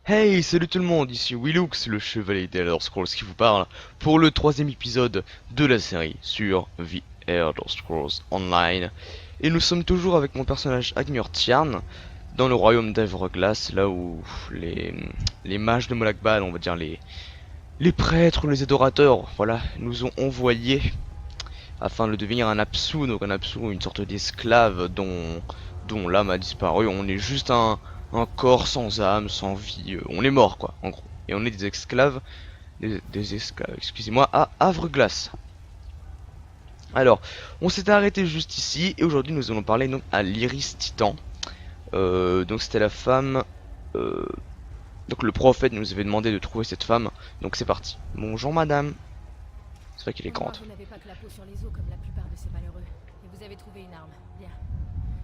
Hey, salut tout le monde, ici Willux, le chevalier des Elder Scrolls qui vous parle pour le troisième épisode de la série sur The Elder Scrolls Online. Et nous sommes toujours avec mon personnage Agnur Tiarn dans le royaume d'Everglass, là où les, les mages de Molakbal, on va dire les prêtres ou les adorateurs, voilà, nous ont envoyés afin de devenir un Apsu, donc un Apsu, une sorte d'esclave dont l'âme a disparu. On est juste un corps sans âme, sans vie. On est mort, quoi, en gros. Et on est des esclaves, des esclaves, excusez-moi, à Havre-Glace. Alors, on s'était arrêté juste ici, et aujourd'hui nous allons parler donc à l'Iris Titan. Donc c'était la femme... euh, donc le prophète nous avait demandé de trouver cette femme, donc c'est parti. Bonjour madame. C'est vrai qu'elle est Au moins, grande. vous n'avez pas que la peau sur les os comme la plupart de ces malheureux. Et vous avez trouvé une arme. Bien.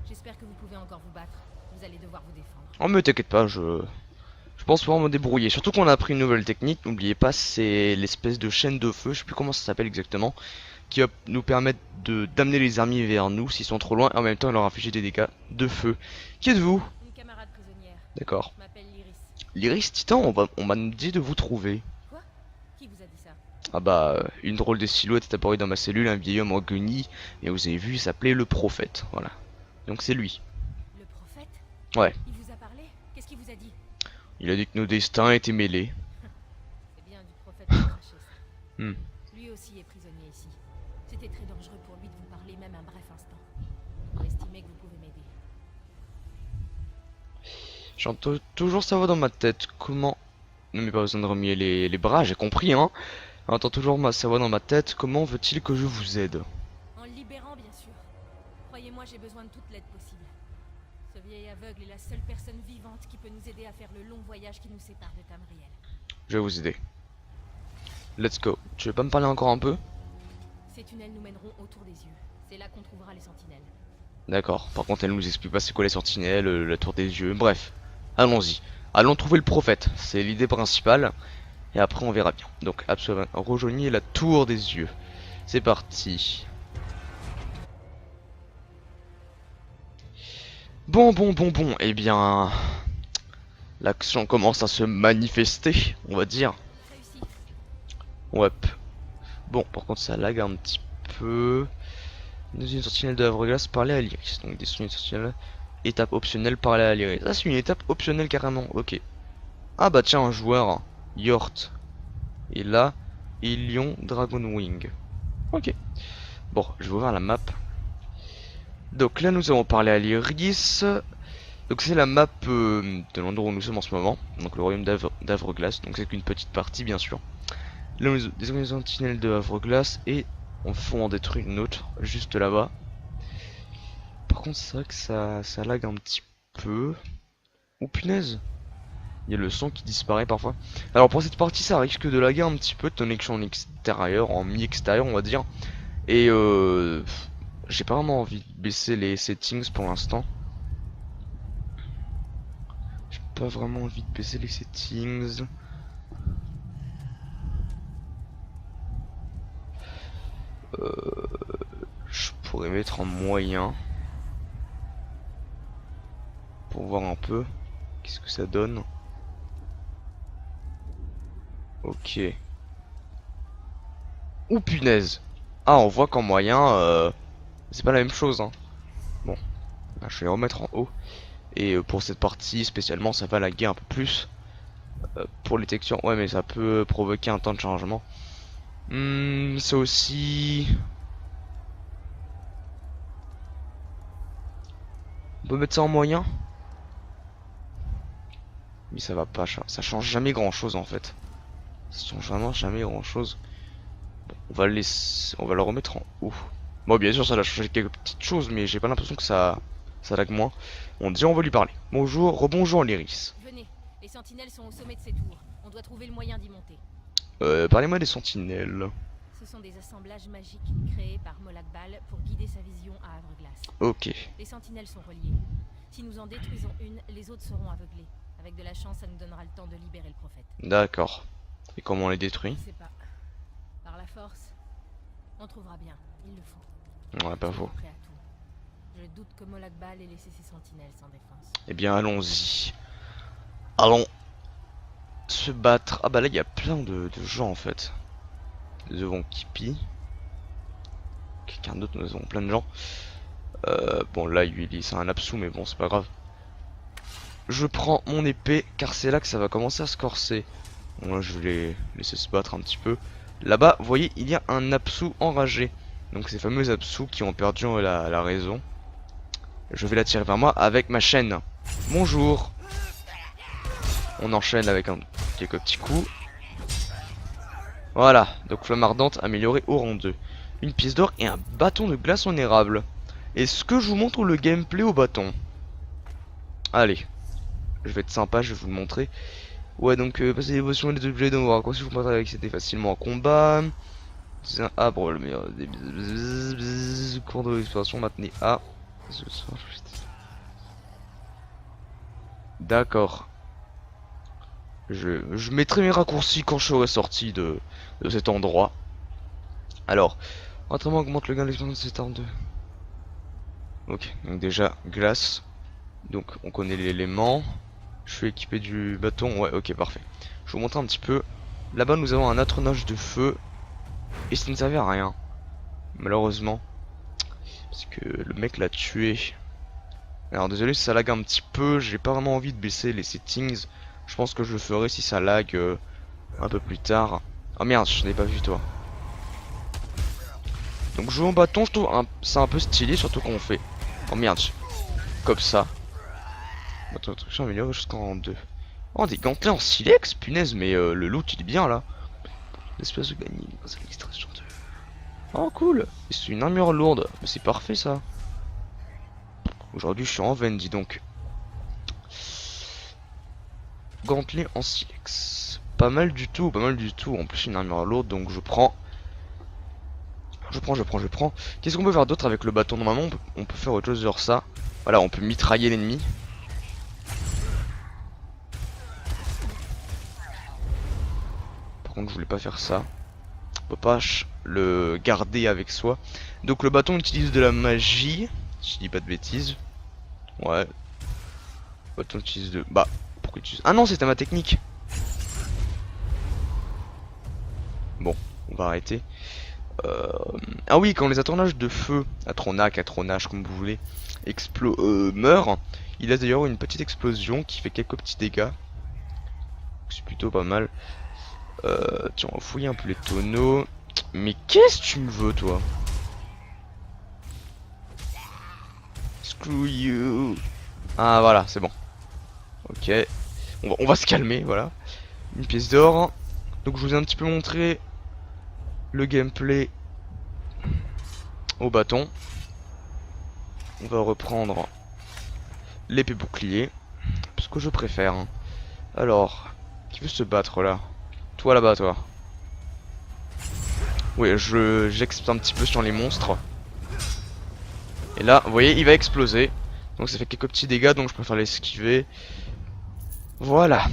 J'espère que vous pouvez encore vous battre. Vous allez devoir vous défendre. Oh mais t'inquiète pas, je pense pouvoir me débrouiller. Surtout qu'on a appris une nouvelle technique. N'oubliez pas, c'est l'espèce de chaîne de feu. Je sais plus comment ça s'appelle exactement. Qui va nous permettre de d'amener les ennemis vers nous s'ils sont trop loin. Et en même temps, leur infliger des dégâts de feu. Qui êtes-vous? Une camarade prisonnière. D'accord. Je m'appelle Lyris. L'Iris Titan, on m'a dit de vous trouver. Quoi? Qui vous a dit ça? Ah bah, une drôle de silhouette est apparue dans ma cellule. Un vieil homme en guenilles. Et vous avez vu, il s'appelait le prophète. Voilà. Donc c'est lui. Le prophète? Ouais. Il vous a parlé? Qu'est-ce qu'il vous a dit? Il a dit que nos destins étaient mêlés. C'est bien du prophète de cracher ça. Hmm. Lui aussi est prisonnier ici. C'était très dangereux pour lui de vous parler même un bref instant. Vous estimez que vous pouvez m'aider. J'entends toujours sa voix dans ma tête. Comment... Non mais pas besoin de remuer les bras, j'ai compris hein. J'entends toujours sa voix dans ma tête. Comment veut-il que je vous aide? En le libérant, bien sûr. Croyez-moi, j'ai besoin de toute l'aide possible. Ce vieil aveugle est la seule personne vivante qui peut nous aider à faire le long voyage qui nous sépare de Tamriel. Je vais vous aider. Let's go. Tu veux pas me parler encore un peu? Ces tunnels nous mèneront autour des yeux. C'est là qu'on trouvera les sentinelles. D'accord. Par contre elle nous explique pas c'est quoi les sentinelles, la tour des yeux. Bref. Allons-y. Allons trouver le prophète. C'est l'idée principale. Et après on verra bien. Donc absolument. Rejoignez la tour des yeux. C'est parti. Bon. Eh bien... L'action commence à se manifester, on va dire. Réussi. Ouais. Bon, par contre ça lag un petit peu. Une sentinelle de Havre-Glace, parler à l'Iris. Donc des sentinelles. Étape optionnelle, parler à l'Iris. Ah, c'est une étape optionnelle carrément. Ok. Ah bah tiens, un joueur. Yort. Et là, Ilion Dragonwing. Ok. Bon, je vais ouvrir la map. Donc là, nous avons parlé à l'Iris. Donc c'est la map de l'endroit où nous sommes en ce moment. Donc le royaume d'Havre-Glace. Donc c'est qu'une petite partie, bien sûr. Là, nous des sentinelles de Havre-Glace. Et on faut en détruire une autre, juste là-bas. Par contre, c'est vrai que ça lag un petit peu. Oh punaise! Il y a le son qui disparaît parfois. Alors pour cette partie, ça risque de laguer un petit peu, étant donné que je suis en extérieur, en mi-extérieur, on va dire. Et j'ai pas vraiment envie de baisser les settings pour l'instant. J'ai pas vraiment envie de baisser les settings. Je pourrais mettre en moyen. Pour voir un peu qu'est-ce que ça donne. Ok. Ouh punaise. Ah, on voit qu'en moyen, c'est pas la même chose, hein. Bon, là, je vais les remettre en haut. Et pour cette partie spécialement, ça va laguer un peu plus. Pour les textures, ouais, mais ça peut provoquer un temps de changement. Ça aussi... On peut mettre ça en moyen. Mais ça va pas, ça change jamais grand chose en fait. Ça change vraiment jamais grand chose. Bon, on va le remettre en haut. Bon, bien sûr, ça va changer quelques petites choses, mais j'ai pas l'impression que ça lag moins. On dit, on va lui parler. Bonjour, rebonjour l'Iris. Venez. Les sentinelles sont au sommet de ces tours. On doit trouver le moyen d'y monter. Parlez-moi des sentinelles. Ce sont des assemblages magiques créés par Molakbal pour guider sa vision à Havre-Glace. Ok, Les sentinelles sont reliées. Si nous en détruisons une, les autres seront aveuglées. Avec de la chance, ça nous donnera le temps de libérer le prophète. d'accord. Et comment on les détruit? Je sais pas. Par la force, on trouvera bien. Il le faut. Ouais, pas faux. Soyez prêts à tout. Je doute que Molakbal ait laissé ses sentinelles sans défense. Eh bien, allons-y. Allons. se battre. Ah bah là il y a plein de gens en fait. Nous avons Kippy. Quelqu'un d'autre, nous avons plein de gens. Bon là c'est un absou mais bon c'est pas grave. Je prends mon épée car c'est là que ça va commencer à se corser. Bon là je vais les laisser se battre un petit peu. Là-bas vous voyez il y a un absou enragé. Donc ces fameux absous qui ont perdu la raison. Je vais l'attirer vers moi avec ma chaîne. Bonjour. On enchaîne avec quelques petits coups. Voilà, donc flamme ardente améliorée au rang 2. Une pièce d'or et un bâton de glace en érable. Est-ce que je vous montre le gameplay au bâton? Allez, je vais être sympa, je vais vous le montrer. Ouais, donc passer l'évolution des objets, donc voir quoi si vous pouvez avec c'était facilement en combat. C'est un A pour le meilleur des cours de l'exploration, maintenez A. D'accord. Je mettrai mes raccourcis quand je serai sorti de cet endroit. Alors, entraînement augmente le gain d'expérience de cette arme 2. Ok, donc déjà, glace. Donc on connaît l'élément. Je suis équipé du bâton. Ouais, ok, parfait. Je vais vous montrer un petit peu. Là-bas, nous avons un atronage de feu. Et ça ne servait à rien. Malheureusement. Parce que le mec l'a tué. Alors désolé si ça lag un petit peu. J'ai pas vraiment envie de baisser les settings. Je pense que je le ferai si ça lag un peu plus tard. Oh merde, je n'ai pas vu toi. Donc jouer en bâton, je trouve c'est un peu stylé, surtout qu'on fait. Oh merde, comme ça. Attends, instruction améliorée jusqu'en 2. Oh, des gantelets en silex, punaise, mais le loot il est bien là. L'espèce de gagner grâce à l'extraction de. Oh cool, c'est une armure lourde, mais c'est parfait ça. Aujourd'hui je suis en veine, dis donc. Gantelet en silex. Pas mal du tout, pas mal du tout. En plus une armure lourde, donc je prends. Je prends. Qu'est-ce qu'on peut faire d'autre avec le bâton? Normalement on peut faire autre chose sur ça. Voilà, on peut mitrailler l'ennemi. Par contre je voulais pas faire ça. On peut pas le garder avec soi. Donc le bâton utilise de la magie. Si je dis pas de bêtises. Ouais. Le bâton utilise de. Bah, pourquoi il utilise. Ah non, c'était ma technique. Bon, on va arrêter. Ah oui, quand les atronnages de feu, atronage comme vous voulez, meurent, il laisse d'ailleurs une petite explosion qui fait quelques petits dégâts. C'est plutôt pas mal. Tiens, on va fouiller un peu les tonneaux. Mais qu'est-ce que tu me veux, toi? Screw you. Ah, voilà, c'est bon. Ok. On va se calmer, voilà. Une pièce d'or. Donc, je vous ai un petit peu montré le gameplay au bâton. On va reprendre l'épée bouclier. Parce que je préfère. Alors, qui veut se battre là? Toi là-bas, toi. Oui, j'exploite un petit peu sur les monstres. Et là, vous voyez, il va exploser. Donc ça fait quelques petits dégâts, donc je préfère l'esquiver. Voilà.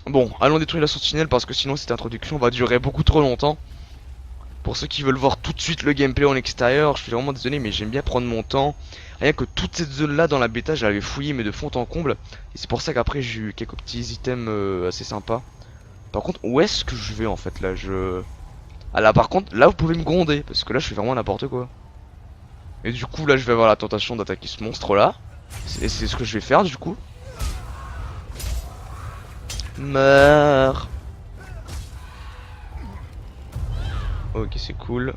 Bon, allons détruire la sentinelle parce que sinon cette introduction va durer beaucoup trop longtemps. Pour ceux qui veulent voir tout de suite le gameplay en extérieur, je suis vraiment désolé mais j'aime bien prendre mon temps. Rien que toute cette zone là dans la bêta, je l'avais fouillée mais de fond en comble. Et c'est pour ça qu'après j'ai eu quelques petits items assez sympas. Par contre, où est-ce que je vais en fait là? Ah là par contre, là vous pouvez me gronder parce que là je fais vraiment n'importe quoi. Et du coup là je vais avoir la tentation d'attaquer ce monstre là. C'est ce que je vais faire du coup. Meurs. Ok, c'est cool.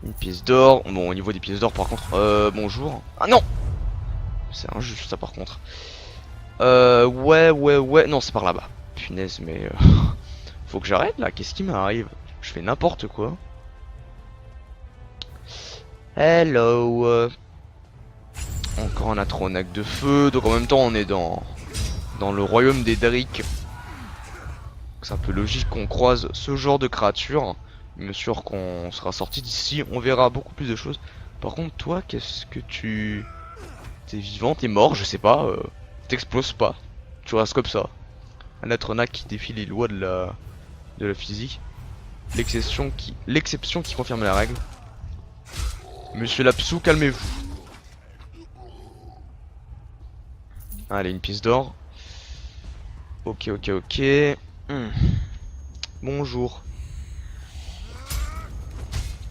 Une pièce d'or. Bon, au niveau des pièces d'or par contre, bonjour. Ah non, c'est injuste ça par contre. Ouais. Non, c'est par là-bas. Punaise, mais faut que j'arrête là. Qu'est-ce qui m'arrive? Je fais n'importe quoi. Hello. Encore un atronach de feu. Donc en même temps, on est dans le royaume des Drake. C'est un peu logique qu'on croise ce genre de créatures. Bien sûr qu'on sera sorti d'ici, on verra beaucoup plus de choses. Par contre, toi, qu'est-ce que tu... T'es vivant, t'es mort, je sais pas. T'exploses pas. Tu restes comme ça. Un atronach qui défie les lois de la physique. L'exception qui confirme la règle. Monsieur Lapsou, calmez-vous. Allez, une pièce d'or. Ok, ok, ok. Hmm. Bonjour.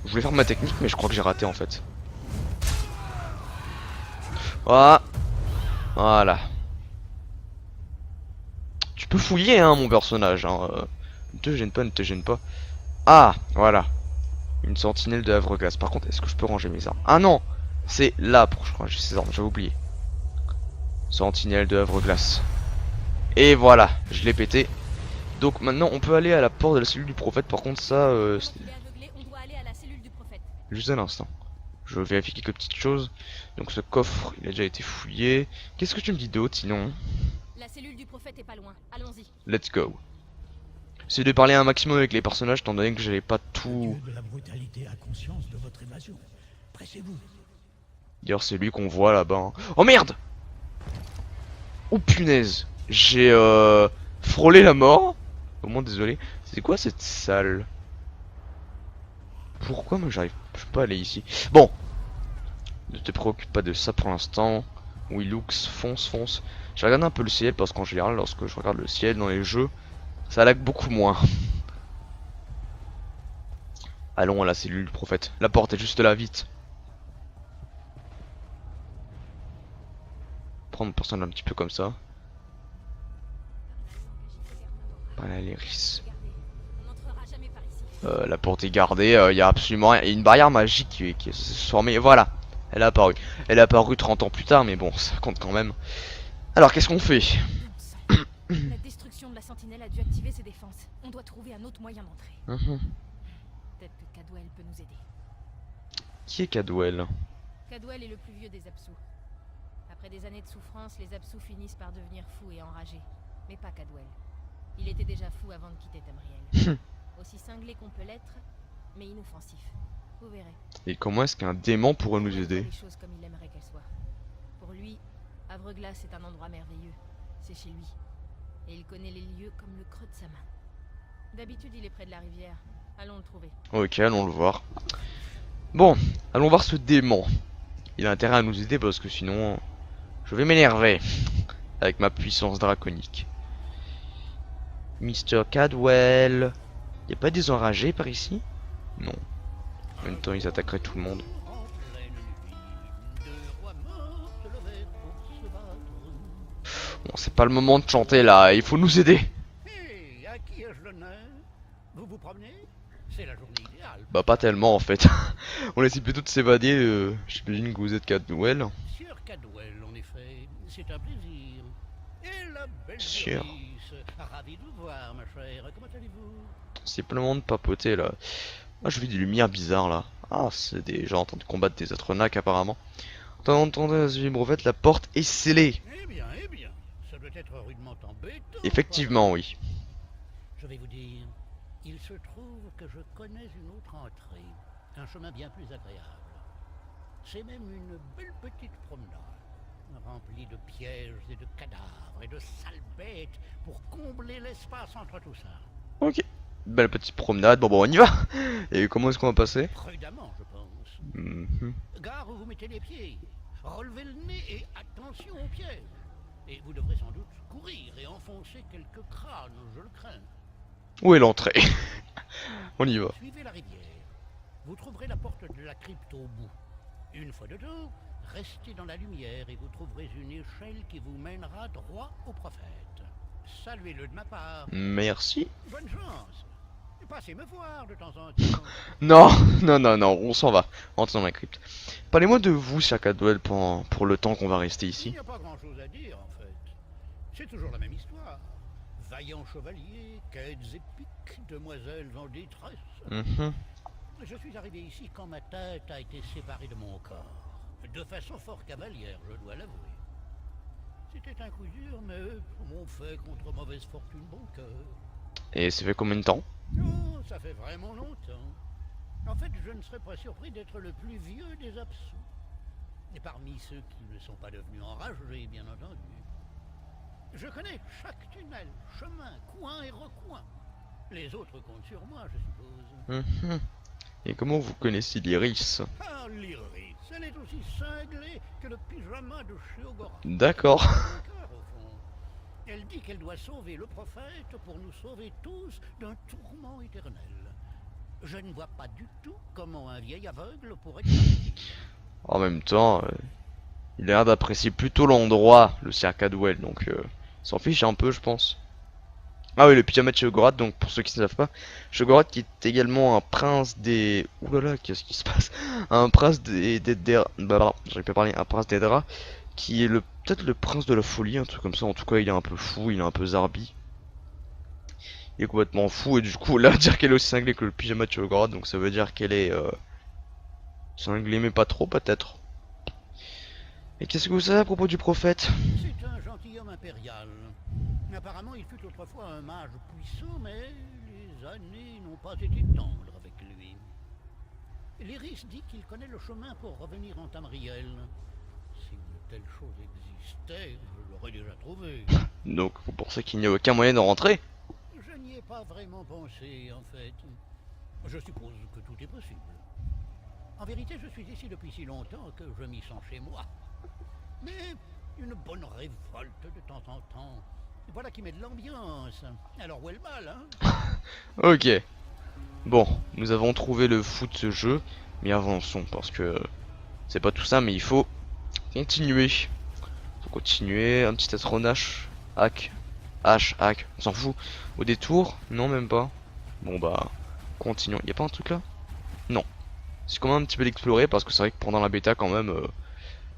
Je voulais faire ma technique, mais je crois que j'ai raté en fait. Ah, voilà. Tu peux fouiller, hein, mon personnage. Hein. Ne te gêne pas, ne te gêne pas. Ah, voilà. Une sentinelle de Havre-Glace. Par contre, est-ce que je peux ranger mes armes? Ah non, c'est là pour ranger ces armes, j'avais oublié. Sentinelle de Havre-Glace. Et voilà, je l'ai pété. Donc maintenant, on peut aller à la porte de la cellule du prophète. Par contre, ça, Pendant qu'il est aveuglé, on doit aller à la cellule du prophète. juste un instant. Je vérifie quelques petites choses. Donc ce coffre, il a déjà été fouillé. Qu'est-ce que tu me dis d'autre sinon? La cellule du prophète est pas loin. Allons-y. Let's go. Essayez de parler un maximum avec les personnages, étant donné que j'avais pas Le tout. dieu de la brutalité a conscience de votre évasion. Pressez-vous. D'ailleurs, c'est lui qu'on voit là-bas. Hein. Oh merde! Oh punaise! J'ai frôlé la mort. Vraiment désolé. C'est quoi cette salle? Pourquoi moi j'arrive? Je peux pas aller ici. Bon, ne te préoccupe pas de ça pour l'instant. Willux, fonce, fonce. J'ai regardé un peu le ciel parce qu'en général, lorsque je regarde le ciel dans les jeux, ça lag beaucoup moins. Allons à la cellule du prophète. La porte est juste là, vite. Prendre mon personnage un petit peu comme ça. Voilà les risques. On n'entrera jamais par ici. La porte est gardée, il y a absolument rien. Il y a une barrière magique qui est formée. Voilà, elle a apparu. Elle a apparu 30 ans plus tard, mais bon, ça compte quand même. Alors, qu'est-ce qu'on fait? Bon sang. La destruction de la sentinelle a dû activer ses défenses. On doit trouver un autre moyen d'entrer. Peut-être que Cadwell peut nous aider. Qui est Cadwell? Cadwell est le plus vieux des Absous. Après des années de souffrance, les Absous finissent par devenir fous et enragés. Mais pas Cadwell. Il était déjà fou avant de quitter Tamriel. Aussi cinglé qu'on peut l'être, mais inoffensif. Vous verrez. Et comment est-ce qu'un démon pourrait nous Il aider? fait les choses comme il aimerait qu'elles soient. Pour lui, Havre-Glace est un endroit merveilleux. C'est chez lui. Et il connaît les lieux comme le creux de sa main. D'habitude, il est près de la rivière. Allons le trouver. Ok, allons le voir. Bon, allons voir ce démon. Il a intérêt à nous aider parce que sinon, je vais m'énerver avec ma puissance draconique. Mr. Cadwell. Y a pas des enragés par ici? Non. En même temps, ils attaqueraient tout le monde. Bon, c'est pas le moment de chanter là, il faut nous aider. Hé, à qui ai-je l'honneur? Vous vous promenez? C'est la journée idéale. Bah pas tellement en fait. On essaie plutôt de s'évader, j'imagine que vous êtes Cadwell. Sur Cadwell, en effet, c'est un plaisir. Et la belle Sûr. Iris, ravi de vous voir, ma chère. Comment allez-vous? C'est plein de monde papoter là. Ah, je vis des lumières bizarres là. Ah, c'est des gens en train de combattre des Atrenacs apparemment. Entendez la brevet, la porte est scellée. Eh bien, ça doit être rudement embêtant. Effectivement, oui. Je vais vous dire, il se trouve que je connais une autre entrée, un chemin bien plus agréable. C'est même une belle petite promenade, remplie de pièges et de cadavres et de sales bêtes pour combler l'espace entre tout ça. Ok. Belle petite promenade, bon on y va. Et comment est-ce qu'on va passer? Prudemment, je pense. Mhm. Gare où vous mettez les pieds, relevez le nez et attention aux pièges. Et vous devrez sans doute courir et enfoncer quelques crânes, je le crains. Où est l'entrée? On y va. Suivez la rivière. Vous trouverez la porte de la crypte au bout. Une fois dedans, restez dans la lumière et vous trouverez une échelle qui vous mènera droit au prophète. Saluez-le de ma part. Merci. Bonne chance. Passez me voir de temps en temps. Non, non, non, non, on s'en va. Rentre dans la crypte. Parlez-moi de vous, Sir Cadwell, pour le temps qu'on va rester Il ici. n'y a pas grand-chose à dire, en fait. C'est toujours la même histoire. Vaillants chevaliers, quêtes épiques, demoiselles en détresse. Mhm. Je suis arrivé ici quand ma tête a été séparée de mon corps. De façon fort cavalière, je dois l'avouer. C'était un coup dur, mais eux m'ont fait contre mauvaise fortune bon cœur. Et ça fait combien de temps? Oh, ça fait vraiment longtemps. En fait, je ne serais pas surpris d'être le plus vieux des absous. Et parmi ceux qui ne sont pas devenus enragés, bien entendu. Je connais chaque tunnel, chemin, coin et recoin. Les autres comptent sur moi, je suppose. Mhm. Et comment vous connaissez l'Iris? Ah, l'Iris, elle est aussi cinglée que le pyjama de Sheogora. D'accord. Mon cœur, au fond. Elle dit qu'elle doit sauver le prophète pour nous sauver tous d'un tourment éternel. Je ne vois pas du tout comment un vieil aveugle pourrait partir. En même temps, il a l'air d'apprécier plutôt l'endroit, le Sir Cadwell, donc il s'en fiche un peu, je pense. Ah oui, le pyjama de Sheogorath, donc pour ceux qui ne savent pas, Sheogorath qui est également un prince des... Ouh là là, qu'est-ce qui se passe? Un prince j'arrive pas à parler, un prince des draps, qui est peut-être le prince de la folie, un truc comme ça. En tout cas, il est un peu fou, il est un peu zarbi. Il est complètement fou, et du coup, là, dire qu'elle est aussi cinglée que le pyjama de Sheogorath, donc ça veut dire qu'elle est cinglée, mais pas trop, peut-être. Et qu'est-ce que vous savez à propos du prophète? C'est un gentilhomme impérial. Apparemment, il fut autrefois un mage puissant, mais les années n'ont pas été tendres avec lui. Lyris dit qu'il connaît le chemin pour revenir en Tamriel. Si une telle chose existait, je l'aurais déjà trouvé. Donc, vous pensez qu'il n'y a aucun moyen de rentrer? Je n'y ai pas vraiment pensé, en fait. Je suppose que tout est possible. En vérité, je suis ici depuis si longtemps que je m'y sens chez moi. Mais une bonne révolte de temps en temps. Voilà qui met de l'ambiance. Alors où est le mal, hein? Ok. Bon, nous avons trouvé le fou de ce jeu, mais avançons, parce que c'est pas tout ça, mais il faut continuer. Faut continuer, un petit atronach, hack, hack, on s'en fout. Au détour, non même pas. Bon bah, continuons. Y a pas un truc là? Non. C'est quand même un petit peu d'explorer, parce que c'est vrai que pendant la bêta quand même,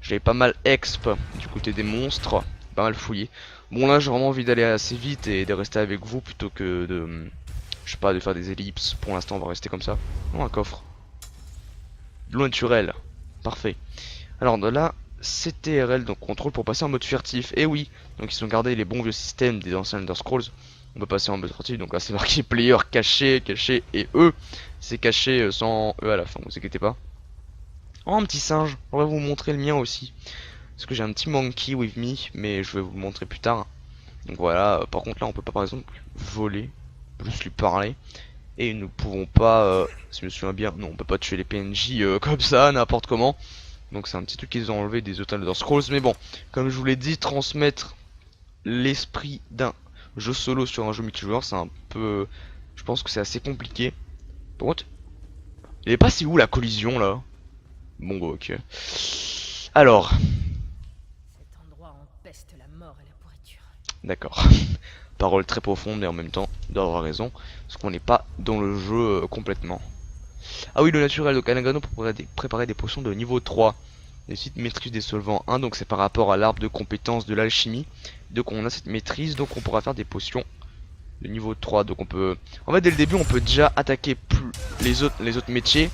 j'avais pas mal exp du côté des monstres, pas mal fouillé. Bon là j'ai vraiment envie d'aller assez vite et de rester avec vous plutôt que de, je sais pas, de faire des ellipses. Pour l'instant on va rester comme ça. Oh, un coffre. De l'eau naturelle. Parfait. Alors de là, CTRL, donc contrôle pour passer en mode furtif. Et oui, donc ils ont gardé les bons vieux systèmes des anciens Elder Scrolls. On peut passer en mode furtif, donc là c'est marqué player caché, caché, et eux, c'est caché sans eux à la fin, vous inquiétez pas. Oh, un petit singe, on va vous montrer le mien aussi. Parce que j'ai un petit monkey with me, mais je vais vous le montrer plus tard. Donc voilà, par contre là on peut pas par exemple voler, juste lui parler. Et nous pouvons pas, si je me souviens bien, non on peut pas tuer les PNJ comme ça, n'importe comment. Donc c'est un petit truc qu'ils ont enlevé des autres Elder Scrolls. Mais bon, comme je vous l'ai dit, transmettre l'esprit d'un jeu solo sur un jeu multijoueur, c'est un peu... Je pense que c'est assez compliqué. Par contre, il est pas si où la collision là? Bon bah ok. Alors, Cet endroit empeste la mort et la pourriture. d'accord. Parole très profonde et en même temps, il doit avoir raison. Parce qu'on n'est pas dans le jeu complètement. Ah oui, le naturel, donc Anagano pour préparer des potions de niveau 3. Les sites maîtrise des solvants 1, donc c'est par rapport à l'arbre de compétences de l'alchimie. Donc on a cette maîtrise, donc on pourra faire des potions de niveau 3. Donc on peut... En fait dès le début on peut déjà attaquer plus les autres métiers.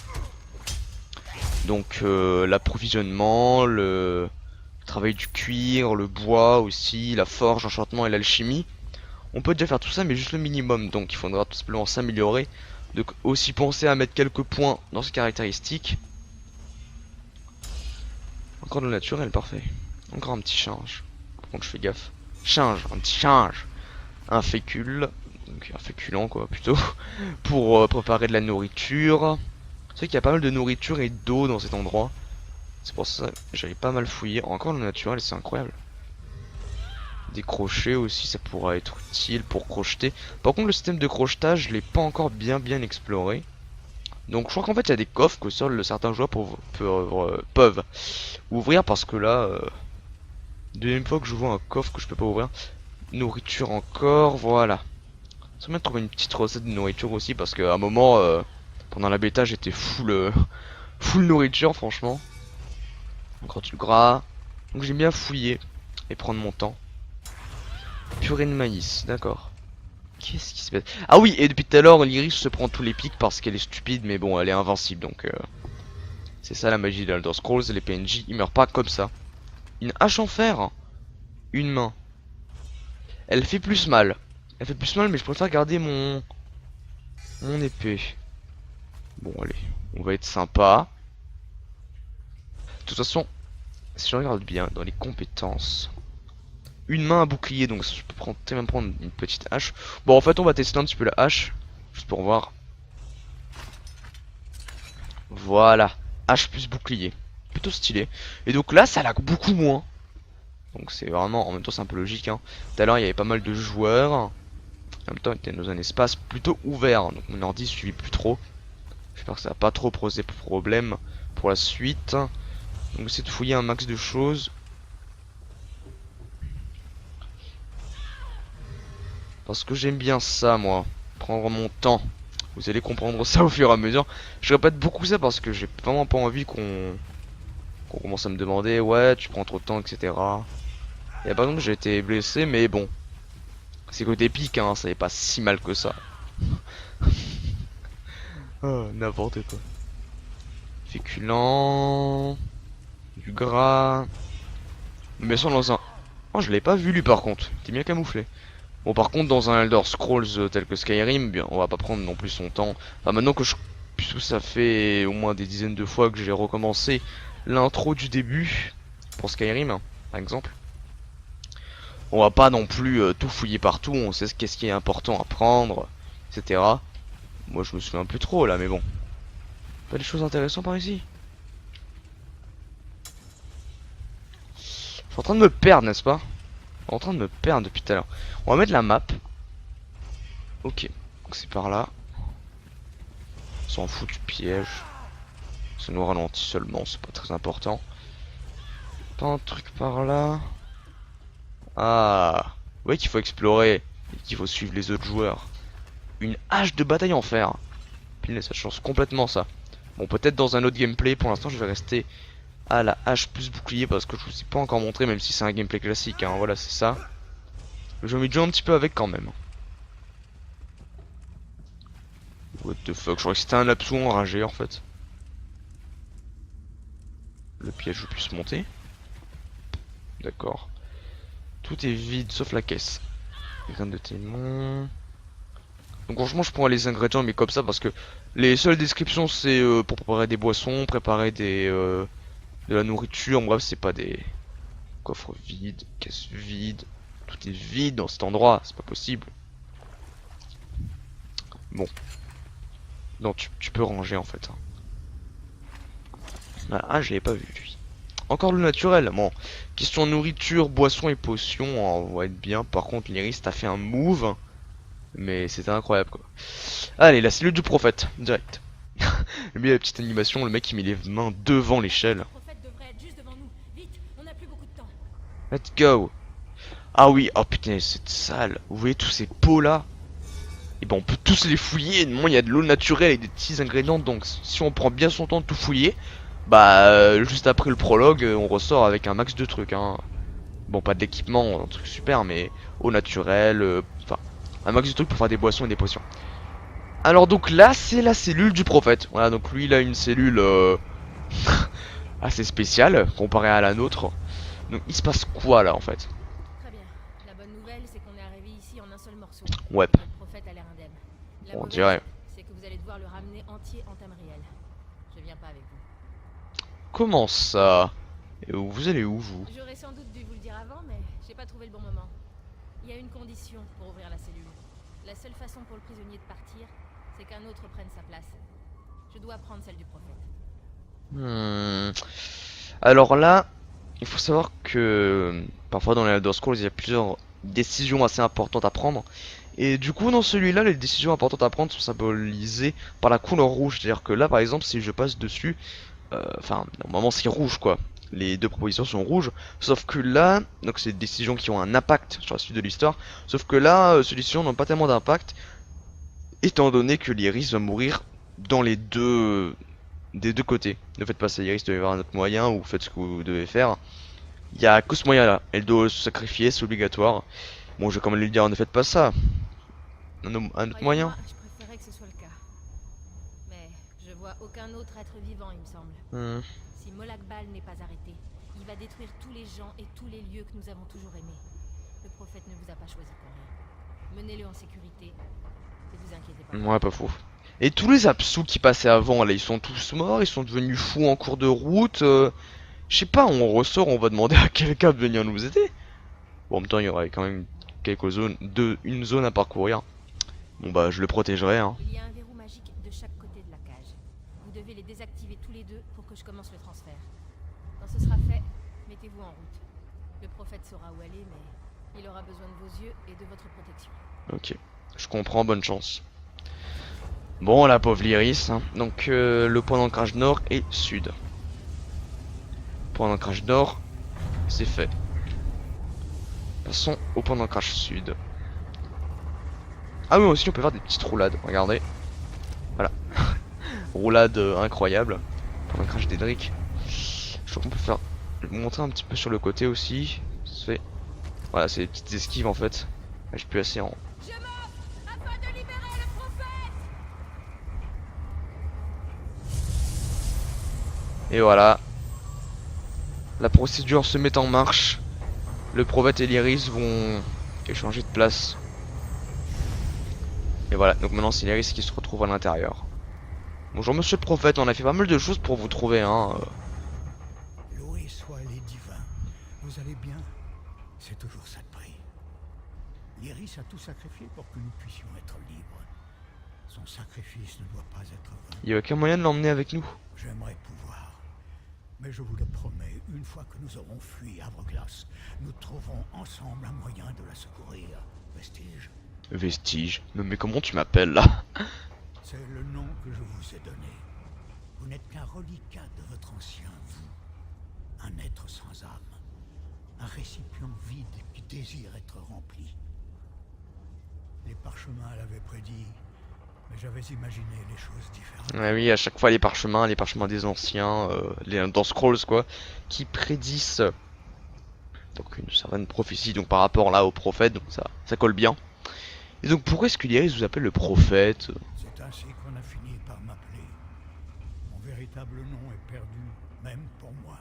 Donc l'approvisionnement, le travail du cuir, le bois aussi, la forge, l'enchantement et l'alchimie. On peut déjà faire tout ça mais juste le minimum, donc il faudra tout simplement s'améliorer. Donc aussi penser à mettre quelques points dans ces caractéristiques. Encore de naturel, parfait. Encore un petit change. Par contre je fais gaffe. Change, un petit change. Un fécule, donc un féculent quoi plutôt, pour préparer de la nourriture. C'est vrai qu'il y a pas mal de nourriture et d'eau dans cet endroit. C'est pour ça que j'avais pas mal fouillé. Encore le naturel, c'est incroyable. Des crochets aussi, ça pourra être utile pour crocheter. Par contre le système de crochetage, je l'ai pas encore bien exploré. Donc je crois qu'en fait il y a des coffres que seuls certains joueurs peuvent ouvrir, parce que là, deuxième fois que je vois un coffre que je peux pas ouvrir. Nourriture encore, voilà. Ça m'a trouvé une petite recette de nourriture aussi, parce qu'à un moment, pendant la bêta, j'étais full nourriture, franchement. Encore du gras. Donc j'aime bien fouiller et prendre mon temps. Purée de maïs, d'accord. Qu'est-ce qui se passe? Ah oui, et depuis tout à l'heure, l'Iris se prend tous les pics parce qu'elle est stupide, mais bon, elle est invincible, donc... c'est ça la magie de Elder Scrolls, les PNJ, ils meurent pas comme ça. Une hache en fer. Une main. Elle fait plus mal. Elle fait plus mal, mais je préfère garder mon épée. Bon, allez, on va être sympa. De toute façon, si je regarde bien dans les compétences, une main à bouclier, donc je peux même prendre une petite hache. Bon, en fait, on va tester un petit peu la hache, juste pour voir. Voilà, hache plus bouclier, plutôt stylé. Et donc là, ça lag beaucoup moins. Donc c'est vraiment, en même temps c'est un peu logique hein. Tout à l'heure il y avait pas mal de joueurs. En même temps il était dans un espace plutôt ouvert. Donc mon ordi suivit plus trop. J'espère que ça va pas trop poser problème pour la suite. Donc c'est de fouiller un max de choses. Parce que j'aime bien ça moi. Prendre mon temps. Vous allez comprendre ça au fur et à mesure. Je répète beaucoup ça parce que j'ai vraiment pas envie qu'on commence à me demander ouais tu prends trop de temps etc. Et par exemple j'ai été blessé mais bon. C'est côté pique hein, ça n'est pas si mal que ça. Oh, n'importe quoi. Féculent. Du gras. Mais ça dans un... Oh je l'ai pas vu lui par contre. T'es bien camouflé. Bon par contre dans un Elder Scrolls tel que Skyrim, bien on va pas prendre non plus son temps. Enfin maintenant que je... Puisque ça fait au moins des dizaines de fois que j'ai recommencé l'intro du début pour Skyrim, hein, par exemple. On va pas non plus tout fouiller partout, on sait qu'est-ce qui est important à prendre, etc. Moi je me souviens plus trop là mais bon. Pas des choses intéressantes par ici. Je suis en train de me perdre n'est-ce pas? Je suis en train de me perdre depuis tout à l'heure. On va mettre la map. Ok, donc c'est par là. On s'en fout du piège. Ça nous ralentit seulement, c'est pas très important. Pas un truc par là. Ah, ouais qu'il faut explorer et qu'il faut suivre les autres joueurs. Une hache de bataille en fer. Puis ça change complètement ça. Bon peut-être dans un autre gameplay, pour l'instant je vais rester à la hache plus bouclier parce que je vous ai pas encore montré même si c'est un gameplay classique hein. Voilà c'est ça. Je m'y joue un petit peu avec quand même. What the fuck, je crois que c'était un absou enragé en fait. Le piège je puisse monter. D'accord. Tout est vide sauf la caisse. Graines de témoin. Donc franchement je prends les ingrédients mais comme ça parce que les seules descriptions c'est pour préparer des boissons, préparer des de la nourriture, bref c'est pas des coffres vides, caisses vides, tout est vide dans cet endroit, c'est pas possible. Bon. Non tu peux ranger en fait. Ah je l'avais pas vu lui. Encore le naturel, bon. Question nourriture, boissons et potions, on va être bien. Par contre l'Iris t'as fait un move. Mais c'était incroyable quoi. Allez, la cellule du prophète, direct. J'aime bien la petite animation, le mec il met les mains devant l'échelle. Le prophète devrait être juste devant nous. Vite, on n'a plus beaucoup de temps. Let's go. Ah oui, oh putain, cette salle. Vous voyez tous ces pots là? Et ben on peut tous les fouiller. Moi il y a de l'eau naturelle et des petits ingrédients. Donc si on prend bien son temps de tout fouiller, bah juste après le prologue, on ressort avec un max de trucs. Hein. Bon, pas d'équipement, un truc super, mais eau naturelle, enfin, un max de trucs pour faire des boissons et des potions. Alors donc là, c'est la cellule du prophète. Voilà, donc lui, il a une cellule assez spéciale comparée à la nôtre. Donc il se passe quoi là en fait? Très bien. La bonne nouvelle, c'est qu'on est arrivé ici en un seul morceau. Ouais, Le prophète a l'air indemne. La on mauvaise, dirait. c'est que vous allez devoir le ramener entier en Tamriel. Je viens pas avec vous. Comment ça? Et vous allez où vous? J'aurais sans doute dû vous le dire avant, mais j'ai pas trouvé le bon moment. Il y a une condition pour ouvrir la cellule. La seule façon pour le prisonnier de partir, c'est qu'un autre prenne sa place. Je dois prendre celle du prophète. Alors là, il faut savoir que parfois dans les Elder Scrolls, il y a plusieurs décisions assez importantes à prendre. Et du coup, dans celui-là, les décisions importantes à prendre sont symbolisées par la couleur rouge. C'est-à-dire que là, par exemple, si je passe dessus, enfin, normalement c'est rouge quoi. Les deux propositions sont rouges, sauf que là, donc c'est des décisions qui ont un impact sur la suite de l'histoire. Sauf que là, ces décisions n'ont pas tellement d'impact, étant donné que l'Iris va mourir dans les deux, des deux côtés. Ne faites pas ça, Iris, devez avoir un autre moyen ou faites ce que vous devez faire. Il y a que ce moyen-là. Elle doit se sacrifier, c'est obligatoire. Bon, je vais quand même lui dire, ne faites pas ça. Un autre moyen. Je préférais que ce soit le cas. Mais je vois aucun autre être vivant, il me semble. Si Molag Bal n'est pas arrêté, il va détruire tous les gens et tous les lieux que nous avons toujours aimés. Le prophète ne vous a pas choisi pour rien. Menez-le en sécurité. Ne vous inquiétez pas. Ouais, pas faux. Et tous les absous qui passaient avant, là, ils sont tous morts, ils sont devenus fous en cours de route. Je sais pas, on ressort, on va demander à quelqu'un de venir nous aider. Bon, en même temps, il y aurait quand même quelques zones, une zone à parcourir. Bon bah, je le protégerai, hein. Il y a un verrou magique de chaque côté de la cage. Vous devez les désactiver tous les deux pour que je commence le transfert. Quand ce sera fait, mettez-vous en route. Le prophète saura où aller, mais il aura besoin de vos yeux et de votre protection. Ok, je comprends, bonne chance. Bon, la pauvre Lyris, hein. Donc le point d'ancrage nord et sud. Point d'ancrage nord, c'est fait. Passons au point d'ancrage sud. Ah oui, aussi on peut faire des petites roulades, regardez. Voilà. Roulade incroyable. Point d'ancrage d'Edric. Je crois qu'on peut faire monter un petit peu sur le côté aussi. Ça se fait. Voilà, c'est des petites esquives en fait. Je suis plus assez en. Je m'offre afin de libérer le prophète. Et voilà. La procédure se met en marche. Le prophète et l'Iris vont échanger de place. Et voilà, donc maintenant c'est l'Iris qui se retrouve à l'intérieur. Bonjour monsieur le prophète, on a fait pas mal de choses pour vous trouver, hein. Loué soit les divins. Vous allez bien? C'est toujours ça de prix. Lyris a tout sacrifié pour que nous puissions être libres. Son sacrifice ne doit pas être vain. Il y a aucun moyen de l'emmener avec nous. J'aimerais pouvoir. Mais je vous le promets, une fois que nous aurons fui Havre-Glace, nous trouverons ensemble un moyen de la secourir. Vestige. Vestige. Mais comment tu m'appelles là? C'est le nom que je vous ai donné. Vous n'êtes qu'un reliquat de votre ancien vous. Un être sans âme. Un récipient vide qui désire être rempli. Les parchemins l'avaient prédit, mais j'avais imaginé les choses différemment. Ouais, oui, à chaque fois les parchemins des anciens, dans Scrolls quoi, qui prédisent donc une certaine prophétie donc par rapport là au prophète, donc ça colle bien. Et donc pourquoi est-ce que l'Iris vous appelle le prophète? C'est ainsi qu'on a fini par m'appeler. Mon véritable nom est perdu, même pour moi.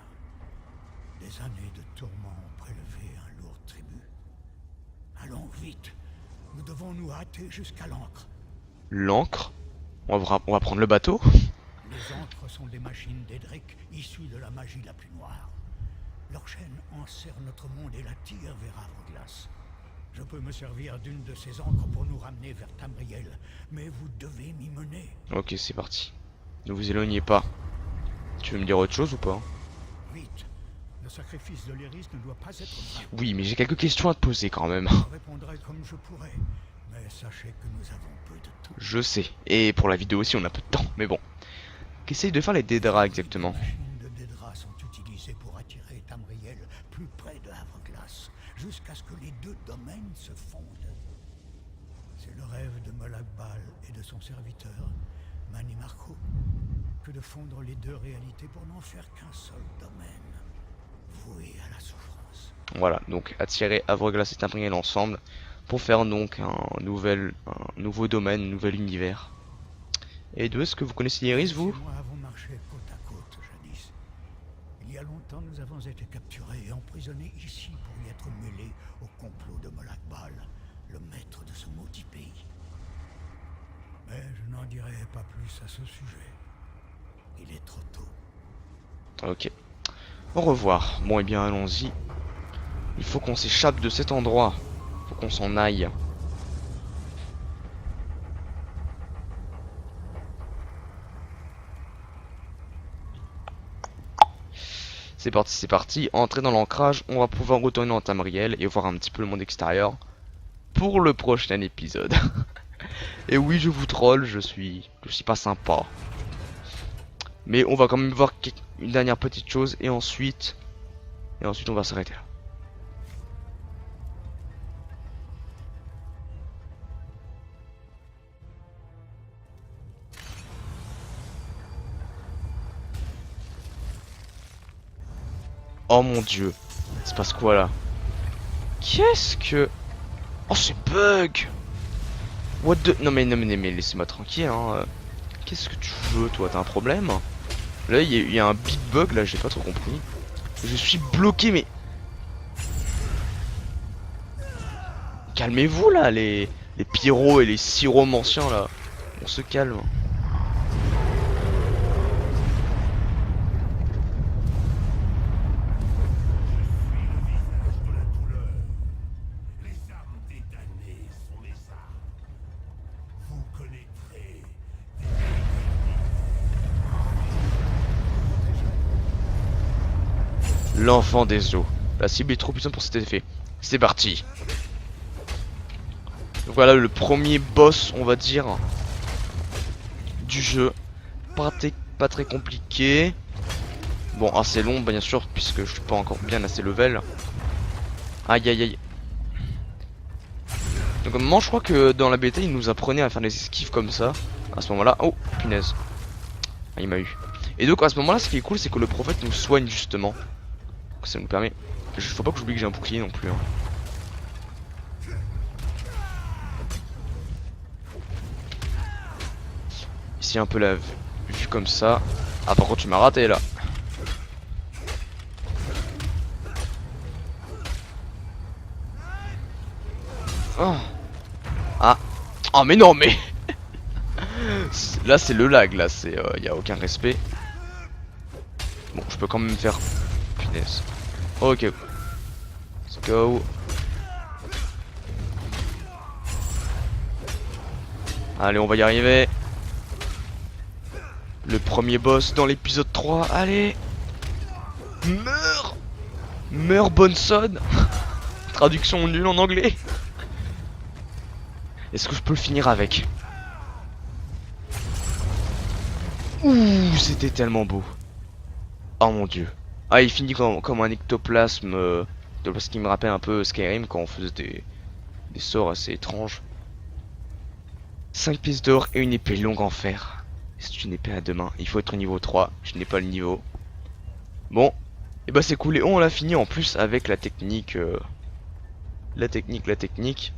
Des années de tourments ont prélevé un lourd tribut. Allons vite, nous devons nous hâter jusqu'à l'ancre. L'encre? On va prendre le bateau? Les ancres sont des machines d'Edric issues de la magie la plus noire. Leur chaîne enserre notre monde et la tire vers Havre-Glace. Je peux me servir d'une de ces ancres pour nous ramener vers Tamriel, mais vous devez m'y mener. Ok, c'est parti. Ne vous éloignez pas. Tu veux me dire autre chose ou pas? Vite, le sacrifice de l'Iris ne doit pas être vain. Oui, mais j'ai quelques questions à te poser quand même. Je répondrai comme je pourrai, mais sachez que nous avons peu de temps. Je sais. Et pour la vidéo aussi, on a peu de temps, mais bon. Qu'essaye de faire les Dédras exactement? Les machines de Dédras sont utilisées pour attirer Tamriel plus près de Havre-Glace, jusqu'à ce que les deux domaines se fondent. C'est le rêve de Molagbal et de son serviteur, Mani Marco, que de fondre les deux réalités pour n'en faire qu'un seul domaine, voué à la souffrance. Voilà, donc attirer Havre-Glace et Tamriel ensemble pour faire donc un nouveau domaine, un nouvel univers. Et d'où est-ce que vous connaissez l'Iris, vous? Moi avons marché côte à côte jadis. Il y a longtemps, nous avons été capturés et emprisonnés ici pour y être mêlés au complot de Molagbal, le maître de ce maudit pays. Mais je n'en dirai pas plus à ce sujet. Il est trop tôt. Ok. Au revoir. Bon, et bien, allons-y. Il faut qu'on s'échappe de cet endroit. Faut qu'on s'en aille. C'est parti, c'est parti. Entrer dans l'ancrage, on va pouvoir retourner en Tamriel et voir un petit peu le monde extérieur pour le prochain épisode. Et oui, je vous troll, je suis pas sympa. Mais on va quand même voir une dernière petite chose et ensuite on va s'arrêter là. Oh mon dieu, il se passe quoi là? Qu'est-ce que... Oh c'est bug. What the... Non mais laissez-moi tranquille hein. Qu'est-ce que tu veux toi? T'as un problème? Là il y a un big bug là, j'ai pas trop compris. Je suis bloqué mais... Calmez-vous là les pyros et les syromanciens là. On se calme. L'enfant des eaux. La cible est trop puissante pour cet effet. C'est parti. Donc voilà le premier boss, on va dire, du jeu. Pas très compliqué. Bon, assez long, bien sûr, puisque je suis pas encore bien assez level. Aïe aïe aïe. Donc à un moment, je crois que dans la bêta, il nous apprenait à faire des esquives comme ça. À ce moment-là, oh, punaise. Ah, il m'a eu. Et donc à ce moment-là, ce qui est cool, c'est que le prophète nous soigne justement. Donc, ça nous permet. Faut pas que j'oublie que j'ai un bouclier non plus. Hein. Ici un peu la vue comme ça. Ah par contre tu m'as raté là. Oh. Ah. Oh mais non mais. Là c'est le lag là, c'est y a aucun respect. Bon je peux quand même faire. Punaise. Ok. Let's go. Allez on va y arriver. Le premier boss dans l'épisode 3, allez. Meurs. Meurs Bonson. Traduction nulle en anglais. Est-ce que je peux le finir avec? Ouh, c'était tellement beau. Oh mon dieu. Ah, il finit comme un ectoplasme. Parce qu'il me rappelle un peu Skyrim quand on faisait des sorts assez étranges. 5 pièces d'or et une épée longue en fer. C'est une épée à deux mains. Il faut être au niveau 3. Je n'ai pas le niveau. Bon. Et bah c'est cool. Et on l'a fini en plus avec la technique. La technique.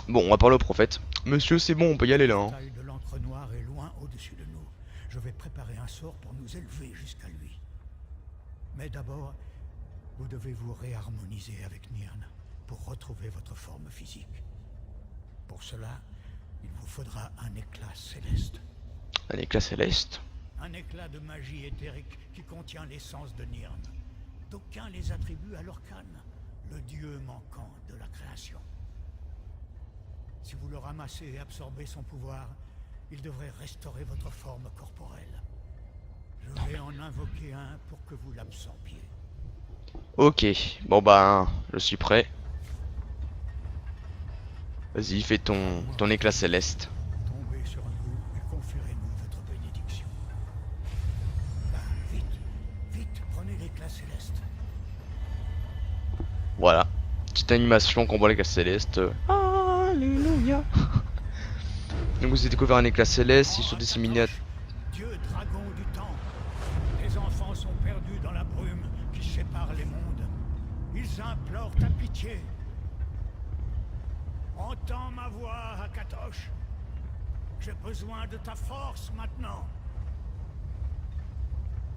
Bon, on va parler au prophète. Monsieur, c'est bon, on peut y aller là. Hein. La taille de l'encre noire est loin au-dessus de nous. Je vais préparer un sort pour nous élever jusqu'à lui. Mais d'abord, vous devez vous réharmoniser avec Nirn pour retrouver votre forme physique. Pour cela, il vous faudra un éclat céleste. Un éclat céleste. Un éclat de magie éthérique qui contient l'essence de Nirn. D'aucuns les attribuent à Lorkhan, le dieu manquant de la création. Si vous le ramassez et absorbez son pouvoir, il devrait restaurer votre forme corporelle. Je vais en invoquer un pour que vous l'absorbiez. Ok, bon bah, je suis prêt. Vas-y, fais ton éclat céleste. Tombez sur nous et conférez-nous votre bénédiction. Vite, vite, prenez l'éclat céleste. Voilà, petite animation qu'on voit l'éclat céleste. Alléluia. Donc vous avez découvert un éclat céleste, ils sont disséminés à... Dieu dragon du temps, les enfants sont perdus dans la brume qui sépare les mondes. Ils implorent ta pitié. Entends ma voix, Akatosh. J'ai besoin de ta force maintenant.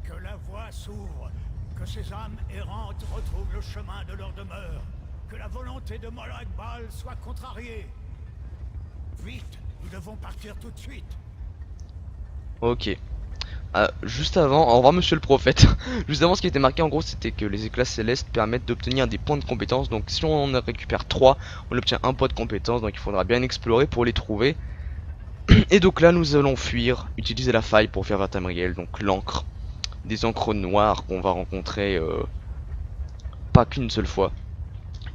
Que la voie s'ouvre, que ces âmes errantes retrouvent le chemin de leur demeure, que la volonté de Molag Bal soit contrariée. Vite, nous devons partir tout de suite. Ok. Juste avant, au revoir monsieur le prophète. Juste avant, ce qui était marqué en gros, c'était que les éclats célestes permettent d'obtenir des points de compétence. Donc si on en récupère 3, on obtient un point de compétence. Donc il faudra bien explorer pour les trouver. Et donc là, nous allons fuir, utiliser la faille pour faire vers Tamriel. Donc l'encre. Des encres noires qu'on va rencontrer pas qu'une seule fois.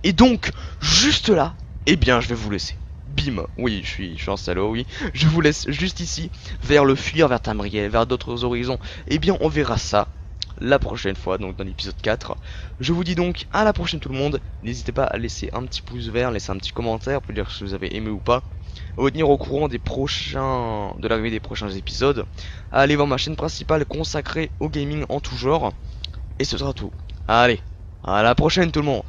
Et donc, juste là, eh bien je vais vous laisser. Bim, oui, je suis un salaud, oui. Je vous laisse juste ici, vers le fuir, vers Tamriel, vers d'autres horizons. Eh bien, on verra ça la prochaine fois, donc dans l'épisode 4. Je vous dis donc à la prochaine tout le monde. N'hésitez pas à laisser un petit pouce vert, laisser un petit commentaire pour dire si vous avez aimé ou pas. À vous tenir au courant des de l'arrivée des prochains épisodes. À aller voir ma chaîne principale consacrée au gaming en tout genre. Et ce sera tout. Allez, à la prochaine tout le monde.